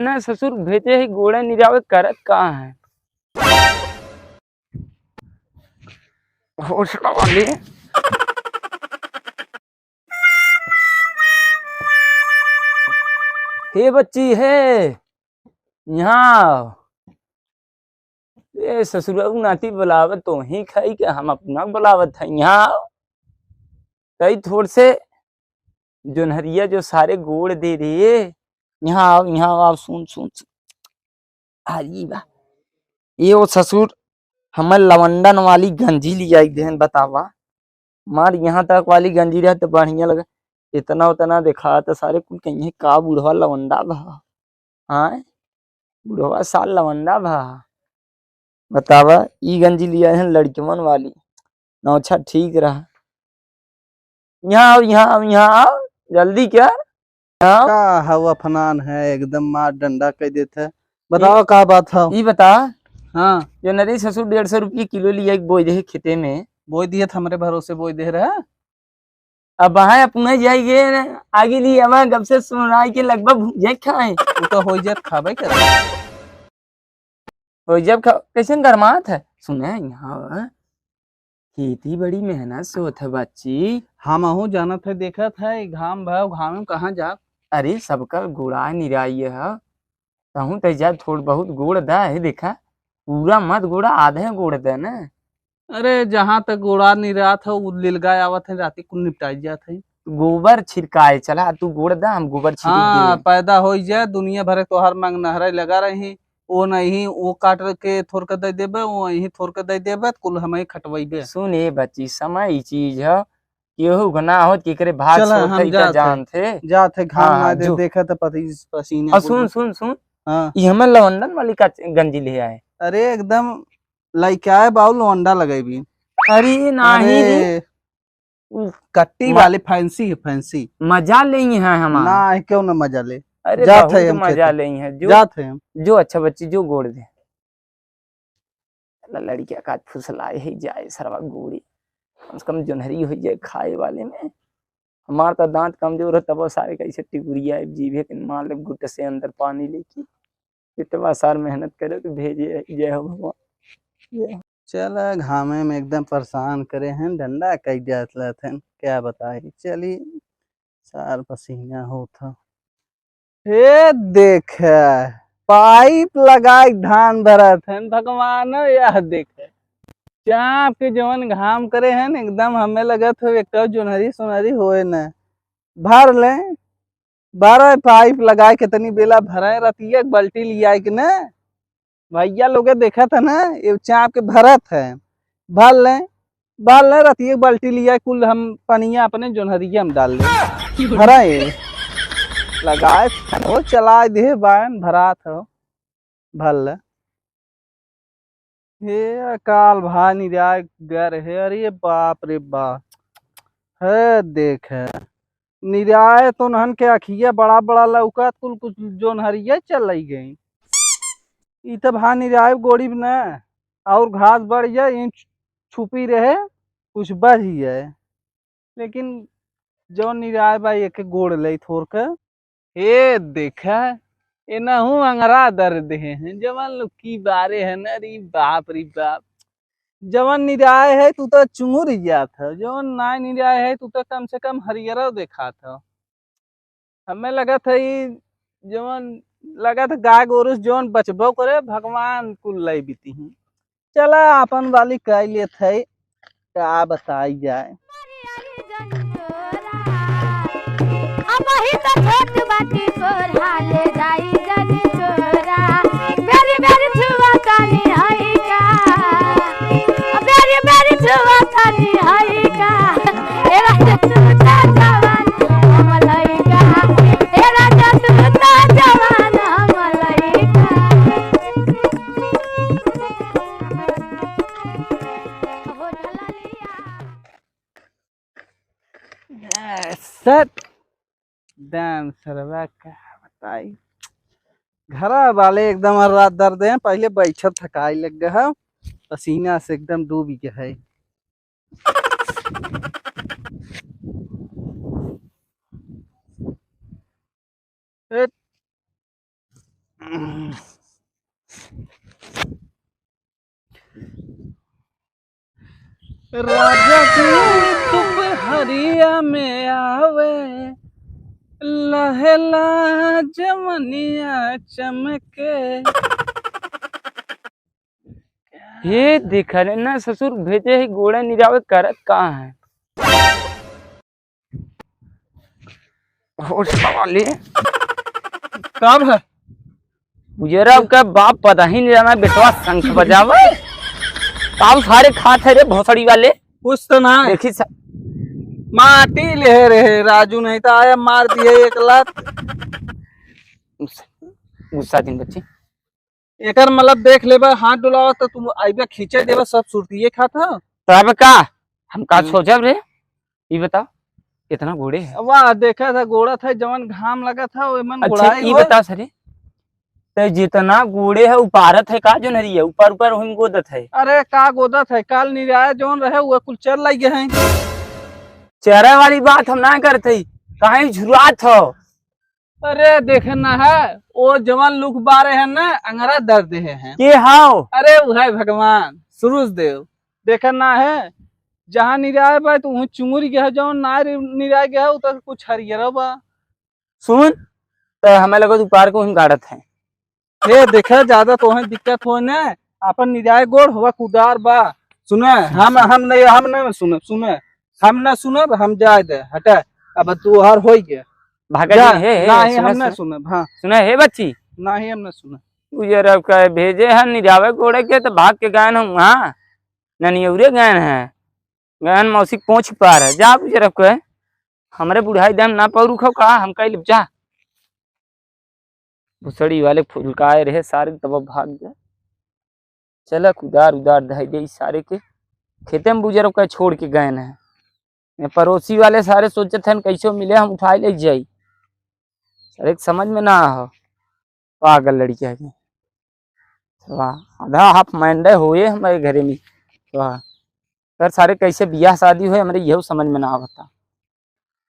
ना ससुर भेजे ही गोड़ा निरावत करत कहाँ है। घोसला वाली हे बच्ची है यहाँ। ए ससुर नाती बुलावत तो ही खाई के हम अपना बुलावत है यहाँ। कई थोड़ से जोनहरिया जो सारे गोड़ दे रही है। यहाँ आओ यहाँ आओ सुन सुन सुन। अरे बा ये वो ससुर हमें लवंडन वाली गंजी ले आई देन बतावा। मार यहाँ तक वाली गंजी रहा तो बढ़िया लगा। इतना उतना दिखा तो सारे कुल कहीं का बुढ़वा लवंडा भा। हाँ बुढ़वा साल लवंडा भा बतावा। ई गंजी लिया है लड़कमन वाली ना। अच्छा ठीक रहा। यहाँ आओ यहाँ आओ यहाँ आओ जल्दी क्या आओ। का हवा फनान है एकदम मार डंडा कह देते। बताओ का बात है। ये बता हाँ जो नरी ससुर 150 रुपये किलो लिया एक बोई दे खेते में। बोई दिए हमारे भरोसे बोई दे रहा। अब वहां अपने जाइए आगे ली हमारे गब से सुनाई के लगभग भूजे खाए तू तो हो जात खाबे कर। और जब कैसे गरमात है सुने यहाँ खेती बड़ी मेहनत से होता है बच्ची। हम अहू जानत है देखत है घाम भाव घाम में कहाँ जा। अरे सबका गुड़ा निराई है कहूँ तो जा थोड़ बहुत गुड़ दा है देखा। पूरा मत गुड़ा आधे गुड़ दे ना। अरे जहाँ तक गोड़ा नहीं रहा था वो लिलगाय आवत है राती कुल निपटाई जात है। गोबर छिड़काए चला तू गुड़ दा हम गोबर छिड़क हाँ देवे। पैदा हो जाए दुनिया भर तो हर मांग नहरा लगा रही। वो नहीं वो काट के थोड़ के दे देबे वो यही थोड़ के दे देबे कुल हम खटवाइबे। सुन ए बच्ची समय ई चीज है केहू गना हो केकरे भाग चल हम छोड़ते जात जान थे। जात है घाम हाँ, ना दे जो। देखा तो पसीने और सुन सुन सुन हाँ ये हमें लवंडन वाली का गंजी ले आए। अरे एकदम लइका बाउल अंडा लगेबी। अरे नहीं रे अरे कट्टी वाली फैंसी है फैंसी। मजा ले हैं हम। ना क्यों ना मजा ले। अरे जात बहुत है हम मजा खेते। ले हैं जो जात है हम। जो अच्छा बच्ची जो गोड़ दे लड़किया का फुसलाए ही जाए सरवा गोड़ी कम से कम जोनहरी हो जाए खाए वाले में। हमार तो दांत कमजोर है तब सारे कैसे टिकुरिया जीभे के मार ले गुट से अंदर पानी लेके इतना सार मेहनत करे तो भेजे जय हो भगवान। चल घामे में एकदम परेशान करे हैं डंडा कई जात थे क्या बताए चली सार पसीना होता। हे देख पाइप लगाई धान भरत है भगवान यह देख चाप के जवन घाम करे हैं एकदम हमें लगत हो एक जोनहरी सोनहरी होए न भर ले 12 पाइप लगाए कितनी बेला भरे रतिया बाल्टी लिया कि न भैया लोग देखा था ना ये चाप के भरत है भर ले रतिया बाल्टी लिया कुल हम पनिया अपने जोनहरिया में डाल ले भरा ये लगाए वो चला दे बायन भरा था भर ले। हे अकाल भा निराय गर है अरे बाप रे बाप है देख है निराय तो नहन के अखिया बड़ा बड़ा लौका कुल कुछ जोनहरिया चल गई। इ तो भा निराय गोड़ी न और घास बढ़ जाए छुपी रहे कुछ बढ़ जाए लेकिन जो निराय बा एक गोड़ ले थोड़ के हे देखा एनहू अंगरा दर्द है जवन लोग की बारे है ना री बाप री बाप। जवन निराय है तू तो चुंगुर जात है जवन ना निराय है तू तो कम से कम हरियरा देखा था। हमें लगा था जवन लगा था गाय गोरुस जवन बचबो करे भगवान कुल लई बीती हूँ। चला अपन वाली कह लिए थे क्या बताई जाए। अब ही तो छोट बाटी तोर हाले जाई जनी चोरा मेरी मेरी छुआ तानी हई का मेरी मेरी छुआ तानी हई का एरा जतुता जवान हम लइका एरा जतुता जवान हम लइका हो ढला लिया सट डैम सरवा क्या बताई घरा वाले एकदम हर रात दर्द है पहले बैठक थकाई लग गया है पसीना से एकदम डूब गया है। राजा की दोपहरिया में आवे लहला जवनिया चमके। ये देख रहे ना ससुर भेजे है गोड़ा निरावे करत कहाँ है। होश वाले कब है गुजराव का बाप पता ही नहीं जाना बेटवा शंख बजावे। आप सारे खात है रे भोसड़ी वाले। कुछ तो ना है। देखी माटी ले रहे राजू, नहीं तो आया मार दिए एक लात। गुस्सा दिन बच्ची एकर मतलब देख लेबा हाथ डुलावा तो तुम आइबा खींचे देबा सब सुरतिये खाता। तो अब का हम का सोचब रे ये बताओ कितना घोड़े है। वाह देखा था गोड़ा था जवन घाम लगा था वो मन अच्छा गोड़ाई ये होय। बता सरे तो जितना गोड़े है उपारत है का जो नरी है ऊपर ऊपर हम गोदत है। अरे का गोदा था काल निराया जवन रहे वो कुल चल लग गए हैं। चेहरा वाली बात हम ना करते कहीं झुरात हो। अरे देखे ना है वो जवान लुक बारे हैं ना अंगरा दर्द हैं। के हाओ अरे वो है भगवान सूरज देव देखा ना है जहाँ निराय बा तो वहाँ चुंगुर गया जो ना निराय गया उतर कुछ हरियर बा। सुन तो हमें लगा दोपहर को हम गाड़त है। ये देखा ज्यादा तो है दिक्कत हो ना अपन निराय गोड़ हुआ कुदार बा। सुने हम नहीं सुने हम ना सुनब हम जाए दे हटा अब तू हर हो गया भागा जा, जी है ना ही हम ना सुनब। हाँ सुना है बच्ची ना ही हम ना सुनब। गुजराव का भेजे है निरावे गोड़े के तो भाग के गायन हूँ वहाँ ननियौरे गायन है गायन मौसी पहुँच पार है जा गुजराव को हमारे बुढ़ाई दम ना पौरू खो का हम कह लिप जा भुसड़ी वाले फुलकाए रहे सारे तब भाग गए। चला उदार उदार ढाई दे सारे के खेते में बुजुर्ग का छोड़ के गए हैं। पड़ोसी वाले सारे सोचे थे कैसे मिले हम उठाए ले जाई सर एक समझ में ना हो पागल लड़किया की वाह आधा हाफ माइंडे हुए हमारे घरे में वाह सर सारे कैसे बियाह शादी हुए हमारे यही समझ में ना आता।